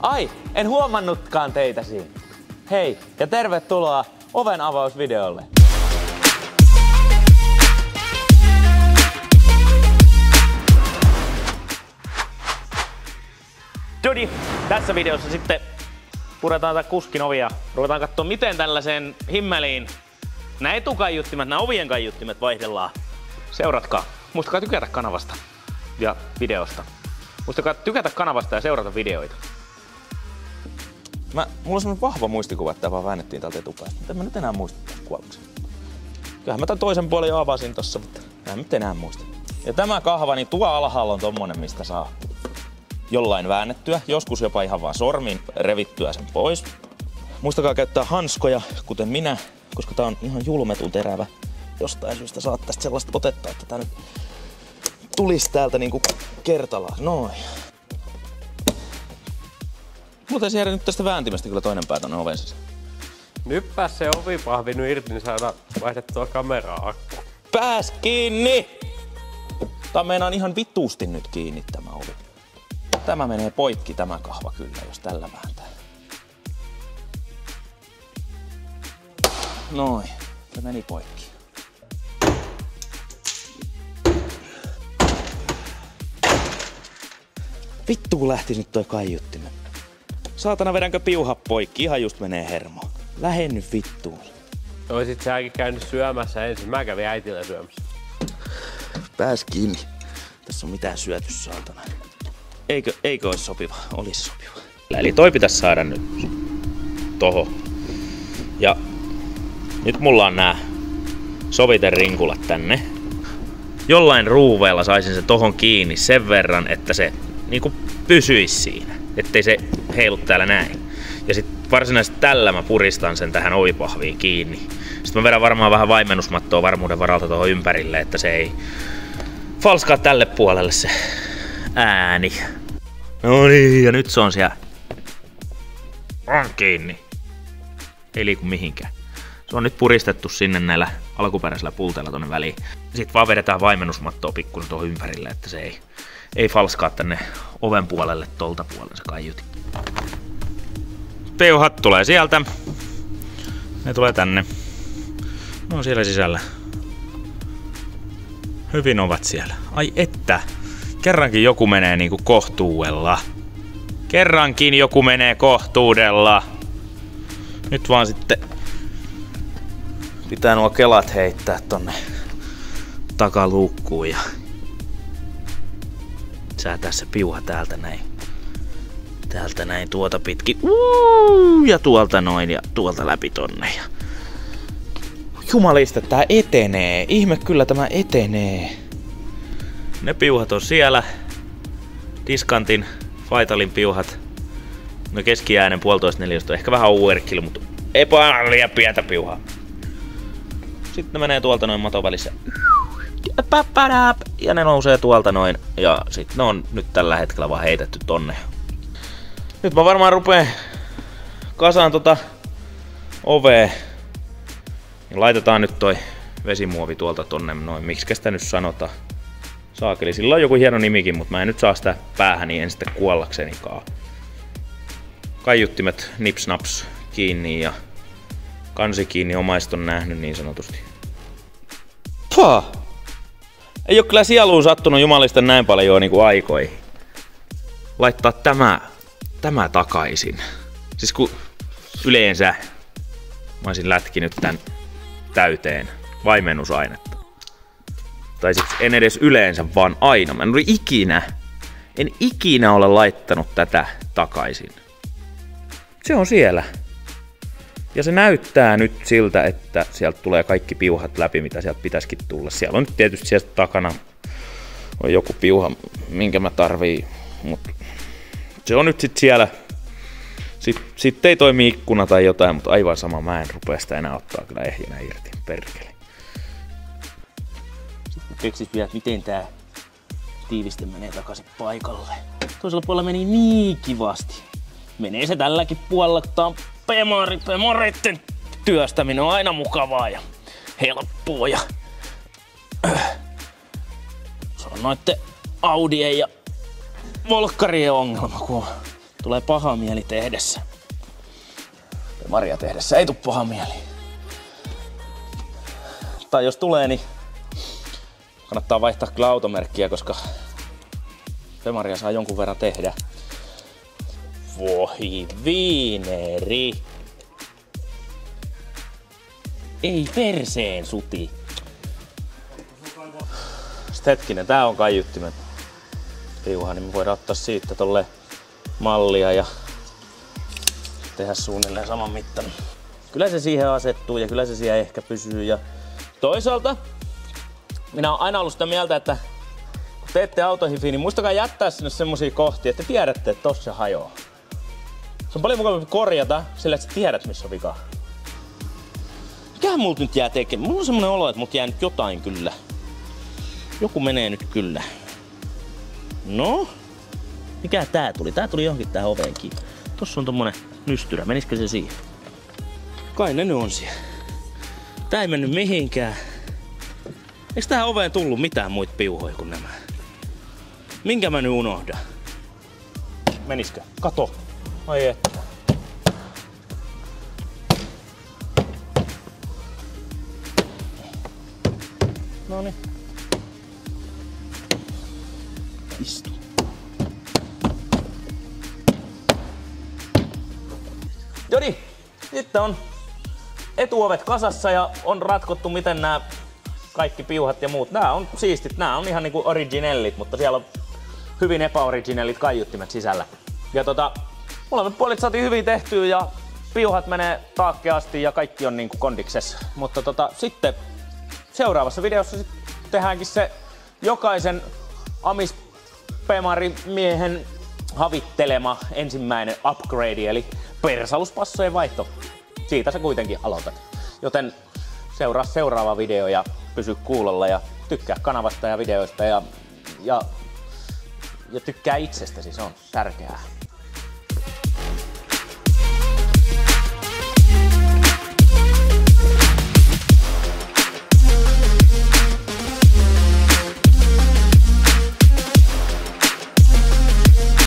Ai, en huomannutkaan teitä siinä. Hei, ja tervetuloa oven avausvideolle. Jodi, tässä videossa sitten puretaan tätä kuskin ovia. Ruvetaan katsoa, miten tällaiseen himmeliin nämä etukaiuttimet, nämä ovien kaiuttimet vaihdellaan. Seuratkaa. Muistakaa tykätä kanavasta ja videosta. Muistakaa tykätä kanavasta ja seurata videoita. Mulla on semmonen vahva muistikuva, että tää vaan väännettiin täältä etupäästä. Mutta en mä nyt enää muista tästä kuolluksen. Kyllähän mä tän toisen puolen jo avasin tossa, mutta en nyt enää muista. Ja tämä kahva, niin tuo alhaalla on tommonen, mistä saa jollain väännettyä. Joskus jopa ihan vaan sormin revittyä sen pois. Muistakaa käyttää hanskoja, kuten minä, koska tää on ihan julmetun terävä. Jostain syystä saat tästä sellaista otetta, että tää nyt tulisi täältä niinku kertalaan. Noin. Mulla taisi jäädä nyt tästä vääntimestä kyllä toinen pää tonne oven sisään. Nyppää se ovipahvi nyt irti, niin saadaan vaihdettua kameraa akku. Pääs kiinni! Tää meinaan ihan vituusti nyt kiinni tämä ovi. Tämä menee poikki tämä kahva kyllä, jos tällä vääntää. Noin, se meni poikki. Vittu kun lähtis nyt toi kaiuttimen. Saatana vedänkö piuhat poikki, ihan just menee hermo. Lähen nyt vittuun. Oisit säkin käynyt syömässä ensin, mä kävin äitillä syömässä. Pääs kiinni. Tässä on mitään syöty saatana. Eikö olisi sopiva? Olisi sopiva. Eli toi pitäisi saada nyt toho. Ja nyt mulla on nää soviterinkulat tänne. Jollain ruuveella saisin sen tohon kiinni sen verran, että se niinku pysyisi siinä. Ettei se heilu täällä näin. Ja sit varsinaisesti tällä mä puristan sen tähän ovipahviin kiinni. Sitten mä vedän varmaan vähän vaimennusmattoa varmuuden varalta tuohon ympärille, että se ei falskaa tälle puolelle se ääni. No niin, ja nyt se on siellä. On kiinni. Ei liiku mihinkään. Se on nyt puristettu sinne näillä alkuperäisillä pulteilla tonne väliin. Sitten vaan vedetään vaimennusmattoa pikkuisen tuohon ympärille, että se ei falskaa tänne oven puolelle tolta puolelle se kaiutin. Piuhat tulee sieltä. Ne tulee tänne. Ne on siellä sisällä. Hyvin ovat siellä. Ai että. Kerrankin joku menee niinku kohtuudella. Kerrankin joku menee kohtuudella. Nyt vaan sitten pitää nuo kelat heittää tonne takaluukkuun ja säätää se piuha täältä näin. Täältä näin tuota pitkin. Ja tuolta noin ja tuolta läpi tonne. Jumalista, tää etenee. Ihme kyllä tämä etenee. Ne piuhat on siellä. Diskantin, Faitalin piuhat. No keskiäänen 1,5 neliöstä. Ehkä vähän overkill, mutta ei paljon liian pientä piuhaa. Sitten ne menee tuolta noin maton välissä. Ja ne nousee tuolta noin. Ja sit ne on nyt tällä hetkellä vaan heitetty tonne. Nyt mä varmaan rupeen kasaan tota ovea. Ja laitetaan nyt toi vesimuovi tuolta tonne noin. Miksikä sitä nyt sanotaan? Saakeli, sillä on joku hieno nimikin, mutta mä en nyt saa sitä päähän, niin en sitten kuollaksenikaan. Kaiuttimet nips-naps kiinni ja kansi kiinni, omaiset on nähnyt niin sanotusti. Pah! Ei oo kyllä sieluun sattunut jumalista näin paljon niinku aikoihin. Laittaa tämä takaisin. Siis kun yleensä mä olisin lätkinyt tän täyteen vaimennusainetta. Tai siis en edes yleensä, vaan aina. Mä en ikinä ole laittanut tätä takaisin. Se on siellä. Ja se näyttää nyt siltä, että sieltä tulee kaikki piuhat läpi, mitä sieltä pitäisikin tulla. Siellä on nyt tietysti sieltä takana on joku piuha, minkä mä tarviin. Mut se on nyt sit siellä. Sitten ei toimi ikkuna tai jotain, mutta aivan sama. Mä en rupea sitä enää ottaa kyllä ehjänä irti. Perkele. Sitten keksis vielä, miten tää tiiviste menee takaisin paikalle. Toisella puolella meni niin kivasti. Menee se tälläkin puolella, kun tää on pemaritten työstäminen on aina mukavaa ja helppoa. Ja se on noitten Audien ja Volkkarien ongelma, kun on tulee paha mieli tehdessä. Maria tehdessä ei tule paha mieli. Tai jos tulee, niin kannattaa vaihtaa kyllä automerkkiä, koska Maria saa jonkun verran tehdä. Voi viineri. Ei perseen suti. Sitten hetkinen, tää on kaiuttimen piuha, niin me voidaan ottaa siitä tolle mallia ja tehdä suunnilleen saman mittainen. Kyllä se siihen asettuu ja kyllä se siellä ehkä pysyy. Ja toisaalta minä olen aina ollut sitä mieltä, että kun teette autohifiä, niin muistakaa jättää sinne semmosia kohtia, että te tiedätte, että tossa se hajoaa. Se on paljon mukavampi korjata sillä, että sä tiedät, missä on vika. Mikähän multa nyt jää tekemään? Mulla on semmonen olo, että multa jää nyt jotain kyllä. Joku menee nyt kyllä. No? Mikä tää tuli? Tää tuli johonkin tähän oveenkin. Tossa on tommonen nystyrä. Menisikö se siihen? Kai ne nyt on siellä. Tää ei mennyt mihinkään. Eiks tähän oveen tullut mitään muita piuhoja kuin nämä? Minkä mä nyt unohdan? Meniskö? Kato. Ai että. Noniin. Istu. Jodi, sitten on etuovet kasassa ja on ratkottu miten nämä kaikki piuhat ja muut. Nämä on siistit, nämä on ihan niinku originellit, mutta siellä on hyvin epäoriginellit kaiuttimet sisällä. Ja molemmat puolit saatiin hyvin tehtyä ja piuhat menee taakkeasti ja kaikki on niinku kondiksessa. Mutta sitten seuraavassa videossa tehdäänkin se jokaisen amispemari-miehen havittelema ensimmäinen upgrade, eli persaluspassojen vaihto. Siitä sä kuitenkin aloitat. Joten seuraa seuraava video ja pysy kuulolla ja tykkää kanavasta ja videoista ja tykkää itsestäsi, se on tärkeää.